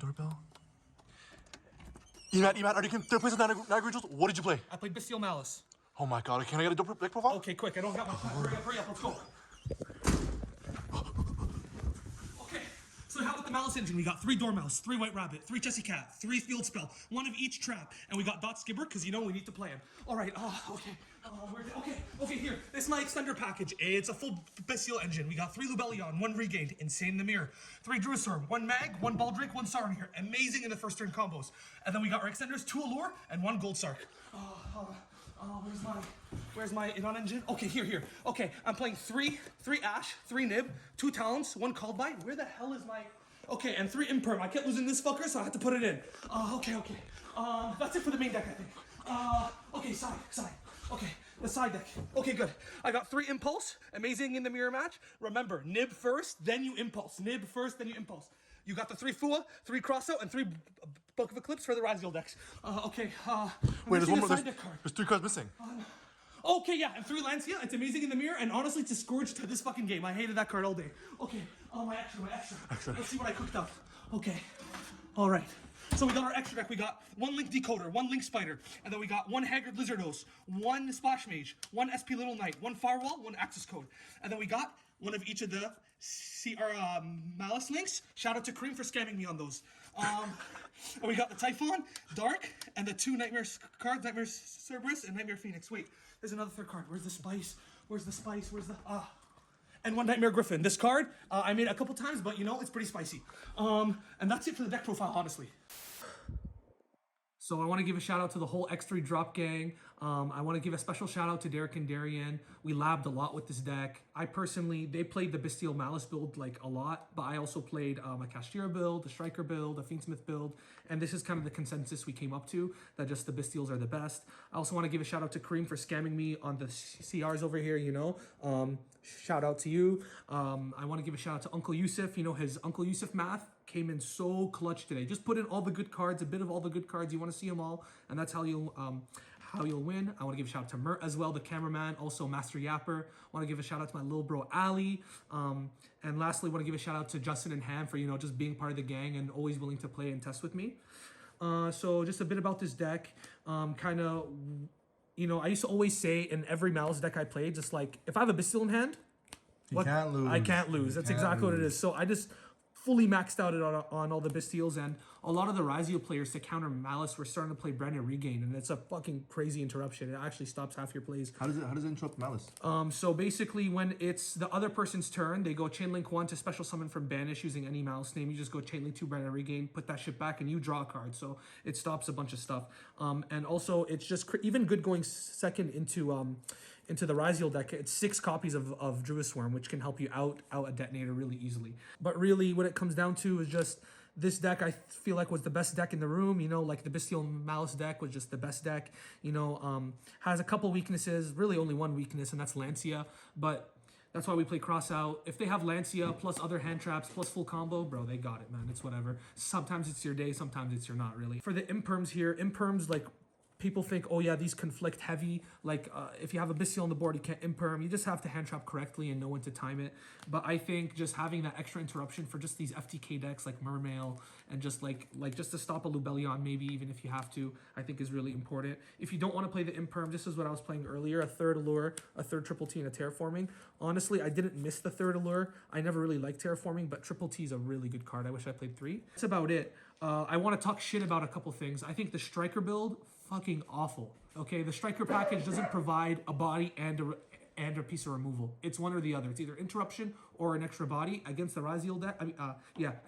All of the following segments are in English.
doorbell. Emad, are you in third place in Niagara Regionals? What did you play? I played Bystial Maliss. Oh my god, can I get a deck profile? Okay, quick, I don't got my time. Hurry up, let's go. Okay, so how about the Maliss engine? We got 3 Dormouse, 3 White Rabbit, 3 Chessy Cat, 3 Field Spell, 1 of each trap, and we got Dot Skibber, because you know we need to play him. Alright, okay, here. This is my extender package. It's a full Bystial engine. We got 3 Lubellion, 1 Regained, Insane in the Mirror, 3 Druisarm, 1 Mag, 1 Baldrick, 1 Saron here. Amazing in the first turn combos. And then we got our extenders, 2 Allure, and 1 Gold Sark. Where's my Idon engine? Okay, here. Okay, I'm playing 3 Ash, 3 Nib, 2 Talons, 1 Called By. Where the hell is my... Okay, and 3 Imperm. I kept losing this fucker, so I had to put it in. Okay. That's it for the main deck, I think. Okay, side. Okay, the side deck. Okay, good. I got 3 Impulse. Amazing in the mirror match. Remember, Nib first, then you Impulse. Nib first, then you Impulse. You got the 3 Fua, 3 Crossout, and 3 Book of Eclipse for the Raziel decks. Okay, wait, there's one more. There's 3 cards missing. Okay, yeah, and 3 Lancia. It's amazing in the mirror, and honestly, it's a scourge to this fucking game. I hated that card all day. Okay, my extra. Let's see what I cooked up. Okay, all right. So we got our extra deck. We got 1 Link Decoder, 1 Link Spider, and then we got 1 Haggard Lizardos, 1 Splash Mage, 1 SP Little Knight, 1 Firewall, 1 Access Code, and then we got 1 of each of the Maliss links. Shout out to Cream for scamming me on those. And we got the Typhon, Dark, and the 2 Nightmare cards, Nightmare Cerberus and Nightmare Phoenix. Wait, there's another 3rd card. Where's the Spice? Where's the... And 1 Nightmare Griffin. This card, I made a couple times, but you know, it's pretty spicy. And that's it for the deck profile, honestly. So I want to give a shout out to the whole X3 Drop gang. I want to give a special shout out to Derek and Darian. We labbed a lot with this deck. They played the Bystial Maliss build like a lot, but I also played a Kashtira build, a Striker build, a Fiendsmith build, and this is kind of the consensus we came up to, that just the Bystials are the best. I also want to give a shout out to Kareem for scamming me on the CRs over here, you know. Shout out to you. I want to give a shout out to Uncle Yusuf. You know, his Uncle Yusuf math came in so clutch today. Just put in all the good cards, a bit of all the good cards. You want to see them all, and that's how you'll win. I want to give a shout out to Mert as well, the cameraman, also Master Yapper. I want to give a shout out to my little bro Ali. And lastly, I want to give a shout out to Justin and Ham for, you know, just being part of the gang and always willing to play and test with me. So just a bit about this deck. Kind of, you know, I used to always say in every Maliss deck I played, just like, if I have a Bystial in hand, I can't lose. That's exactly what it is. So I just fully maxed out it on all the Bystials, and a lot of the Raziel players to counter Maliss were starting to play brand new Regain, and it's a fucking crazy interruption. It actually stops half your plays. How does it interrupt Maliss? So basically, when it's the other person's turn, they go Chainlink 1 to special summon from Banish using any Maliss name. You just go Chainlink 2, brand new Regain, put that shit back, and you draw a card. So it stops a bunch of stuff. And also, it's just even good going second into the Raziel deck. It's 6 copies of Druisarm, which can help you out a detonator really easily. But really, what it comes down to is just this deck, I feel like, was the best deck in the room. You know, like the Bystial Maliss deck was just the best deck. You know, has a couple weaknesses, really only one weakness, and that's Lancia. But that's why we play cross out. If they have Lancia plus other hand traps plus full combo, bro, they got it, man. It's whatever. Sometimes it's your day, sometimes it's your not really. For the Imperms here, Imperms, like, people think, oh yeah, these conflict heavy. Like, if you have a Bystial on the board, you can't Imperm. You just have to hand trap correctly and know when to time it. But I think just having that extra interruption for just these FTK decks like Mermail and just like just to stop a Lubellion, maybe even if you have to, I think is really important. If you don't want to play the Imperm, this is what I was playing earlier, a 3rd Allure, a 3rd Triple T, and a Terraforming. Honestly, I didn't miss the 3rd Allure. I never really liked Terraforming, but Triple T is a really good card. I wish I played 3. That's about it. I want to talk shit about a couple things. I think the Striker build, fucking awful. Okay, the Striker package doesn't provide a body and a piece of removal. It's one or the other. It's either interruption or an extra body. Against the Raziel deck,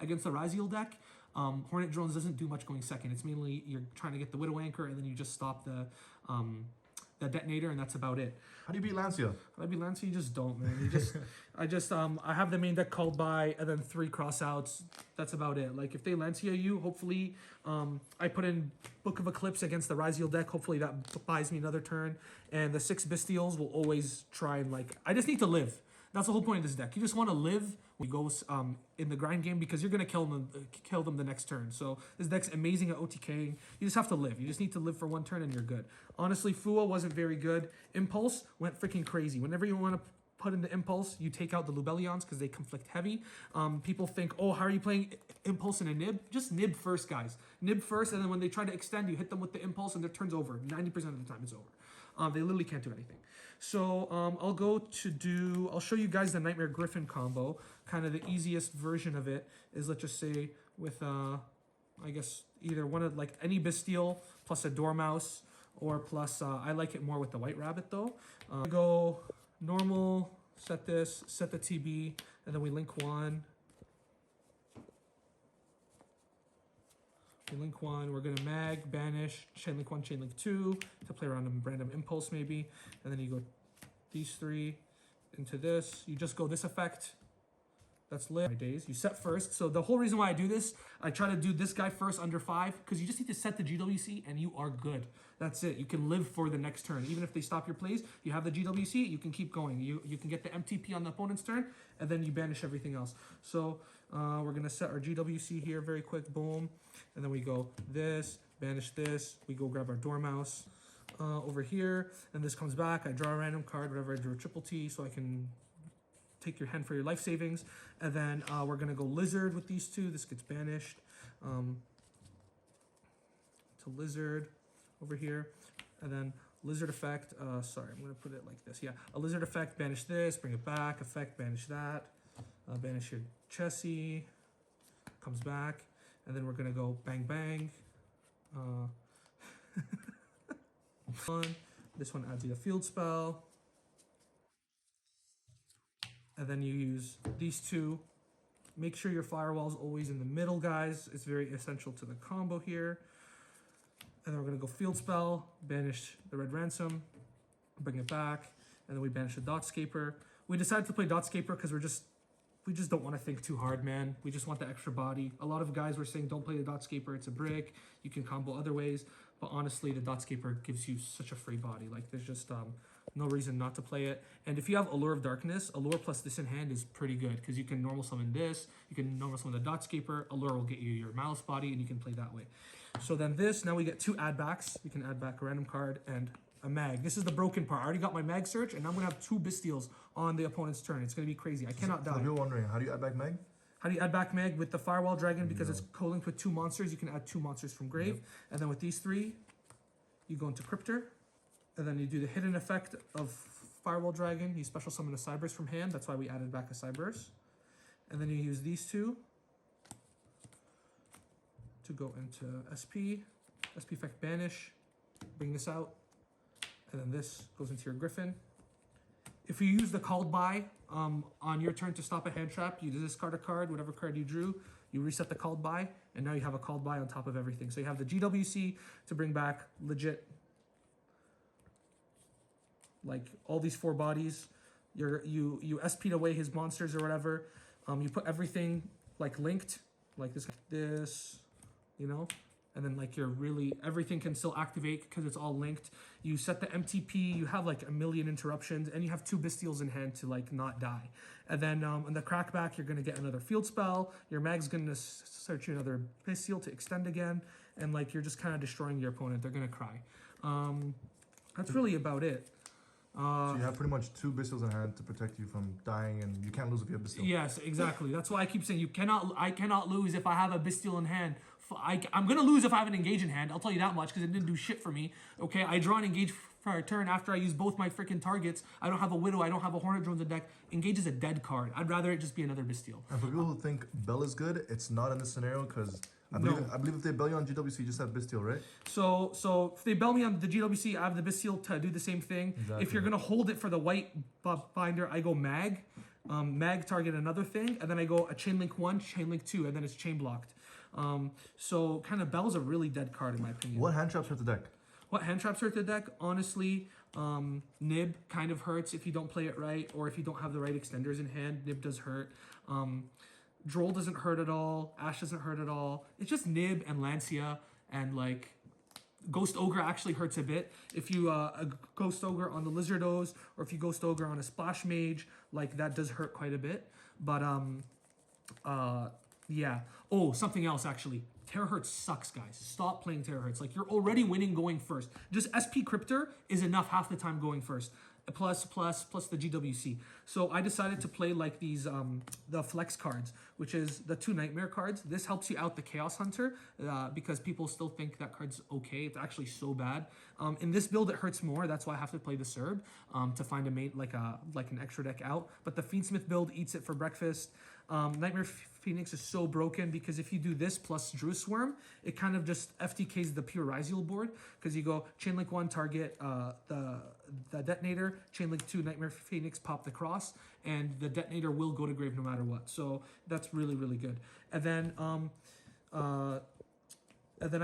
against the Raziel deck, Hornet Drones doesn't do much going second. It's mainly you're trying to get the Widow Anchor and then you just stop the detonator, and that's about it. How do you beat Lancia? How do you beat Lancia? You just don't, man. I have the main deck Called By and then 3 crossouts. That's about it. Like, if they Lancia you, hopefully, I put in Book of Eclipse against the Raziel deck. Hopefully that buys me another turn. And the 6 Bystials will always try and, like, I just need to live. That's the whole point of this deck. You just want to live when you go in the grind game, because you're going to kill them the next turn. So this deck's amazing at OTKing. You just have to live. You just need to live for one turn and you're good. Honestly, Fua wasn't very good. Impulse went freaking crazy. Whenever you want to put in the Impulse, you take out the Lubellions because they conflict heavy. People think, oh, how are you playing Impulse in a Nib? Just Nib first, guys. Nib first, and then when they try to extend, you hit them with the Impulse and their turn's over. 90% of the time it's over. They literally can't do anything. So I'll show you guys the Nightmare Griffin combo. Kind of the easiest version of it is, let's just say, with, I guess, either one of, like, any Bystial plus a Dormouse, or plus, I like it more with the White Rabbit, though. Go normal, set this, set the TB, and then we link one. We're going to mag, banish, chain link 1, chain link 2 to play around a random Impulse maybe. And then you go these 3 into this. You just go this effect. That's lit. My days. You set first. So the whole reason why I do this, I try to do this guy first under 5 because you just need to set the GWC and you are good. That's it. You can live for the next turn. Even if they stop your plays, you have the GWC, you can keep going. You can get the MTP on the opponent's turn and then you banish everything else. So we're going to set our GWC here very quick. Boom. And then we go this, banish this. We go grab our Dormouse over here. And this comes back. I draw a random card, whatever. I drew a triple T so I can take your hand for your life savings. And then we're going to go Lizard with these 2. This gets banished to Lizard over here. And then Lizard effect. Sorry, I'm going to put it like this. Yeah, a Lizard effect, banish this, bring it back. Effect, banish that. Banish your Chessie. Comes back. And then we're going to go bang, bang. This one adds you a field spell. And then you use these 2. Make sure your firewall's always in the middle, guys. It's very essential to the combo here. And then we're going to go field spell, banish the red ransom, bring it back, and then we banish the Dotscaper. We decided to play Dotscaper because we just don't want to think too hard, man. We just want the extra body. A lot of guys were saying don't play the Dotscaper, it's a brick. You can combo other ways. But honestly, the Dotscaper gives you such a free body. Like, there's just no reason not to play it. And if you have Allure of Darkness, Allure plus this in hand is pretty good because you can normal summon this, you can normal summon the Dotscaper, Allure will get you your Maliss body, and you can play that way. So then this, now we get 2 add backs. We can add back a random card and a mag. This is the broken part. I already got my mag search, and I'm going to have 2 Bystials on the opponent's turn. It's going to be crazy. I cannot die. So people wondering, how do you add back mag? How do you add back mag? With the Firewall Dragon, because it's co-linked with 2 monsters, you can add 2 monsters from grave. Yep. And then with these 3, you go into Cryptor, and then you do the hidden effect of Firewall Dragon. You special summon a Cyberse from hand. That's why we added back a Cyberse. And then you use these 2 to go into SP. SP effect banish. Bring this out. And then this goes into your Griffin. If you use the called by on your turn to stop a hand trap, you discard a card, whatever card you drew, you reset the called by, and now you have a called by on top of everything. So you have the GWC to bring back legit, like, all these 4 bodies. You SP'd away his monsters or whatever. You put everything, like, linked, like this, you know? And then, like, everything can still activate because it's all linked. You set the MTP, you have, like, a million interruptions, and you have 2 Bystials in hand to, like, not die. And then on the crackback, you're going to get another field spell. Your mag's going to search you another Bystial to extend again. And, like, you're just kind of destroying your opponent. They're going to cry. That's really about it. So you have pretty much 2 Bystials in hand to protect you from dying, and you can't lose if you have Bystial. Yes, exactly. That's why I keep saying I cannot lose if I have a Bystial in hand. I'm going to lose if I have an engage in hand. I'll tell you that much because it didn't do shit for me. Okay, I draw an engage for a turn after I use both my freaking targets. I don't have a Widow. I don't have a Hornet Drones in deck. Engage is a dead card. I'd rather it just be another Bystial. And for people who think Bell is good, it's not in this scenario because I believe if they bell you on GWC, you just have Bystial, right? So if they bell me on the GWC, I have the Bystial to do the same thing. Exactly. If you're going to hold it for the white binder, I go mag. Mag target another thing, and then I go a chain link 1, chain link 2, and then it's chain blocked. So kind of Bell's a really dead card in my opinion. What hand traps hurt the deck? What hand traps hurt the deck? Honestly, Nib kind of hurts if you don't play it right, or if you don't have the right extenders in hand. Nib does hurt. Droll doesn't hurt at all. Ash doesn't hurt at all. It's just Nib and Lancia, and like Ghost Ogre actually hurts a bit. If you a Ghost Ogre on the Lizardos, or if you Ghost Ogre on a Splash Mage, like that does hurt quite a bit. But yeah. Oh, something else actually. Terahertz sucks, guys. Stop playing Terahertz. Like, you're already winning going first. Just SP Cryptor is enough half the time going first. Plus the GWC. So I decided to play like these the flex cards, which is the 2 nightmare cards. This helps you out the Chaos Hunter because people still think that card's okay. It's actually so bad. In this build it hurts more. That's why I have to play the Serb to find a mate like an extra deck out. But the Fiendsmith build eats it for breakfast. Nightmare Phoenix is so broken because if you do this plus Druid Swarm, it kind of just FTKs the pure Ryziel board because you go Chainlink 1, target the Detonator, Chainlink 2, Nightmare Phoenix, pop the Cross, and the Detonator will go to grave no matter what. So that's really, really good. And then I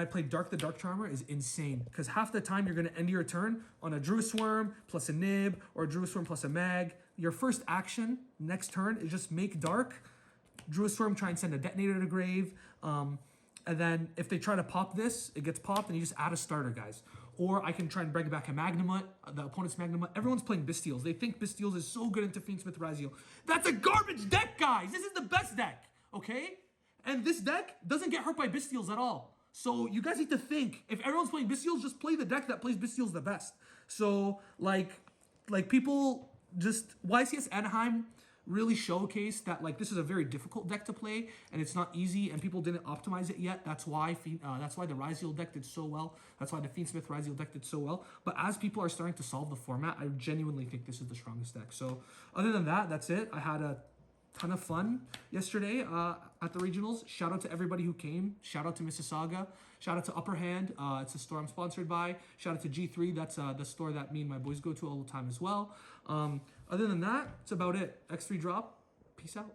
played Dark. The Dark Charmer is insane because half the time you're going to end your turn on a Druid Swarm plus a Nib or a Druid Swarm plus a Mag. Your first action next turn is just make Dark, Druid Swarm, try and send a Detonator to grave. And then if they try to pop this, it gets popped and you just add a starter, guys. Or I can try and bring back a Magnamut, the opponent's Magnamut. Everyone's playing Bystials. They think Bystials is so good into Fiendsmith Ryziel. That's a garbage deck, guys. This is the best deck, okay? And this deck doesn't get hurt by Bystials at all. So you guys need to think, if everyone's playing Bystials, just play the deck that plays Bystials the best. So like people just, YCS Anaheim really showcased that like this is a very difficult deck to play and it's not easy and people didn't optimize it yet. That's why the Ryziel deck did so well. That's why the Fiendsmith Ryziel deck did so well. But as people are starting to solve the format, I genuinely think this is the strongest deck. So other than that, that's it. I had a ton of fun yesterday at the regionals. Shout out to everybody who came. Shout out to Mississauga. Shout out to Upper Hand. It's a store I'm sponsored by. Shout out to G3. That's the store that me and my boys go to all the time as well. Other than that, it's about it. X3 drop. Peace out.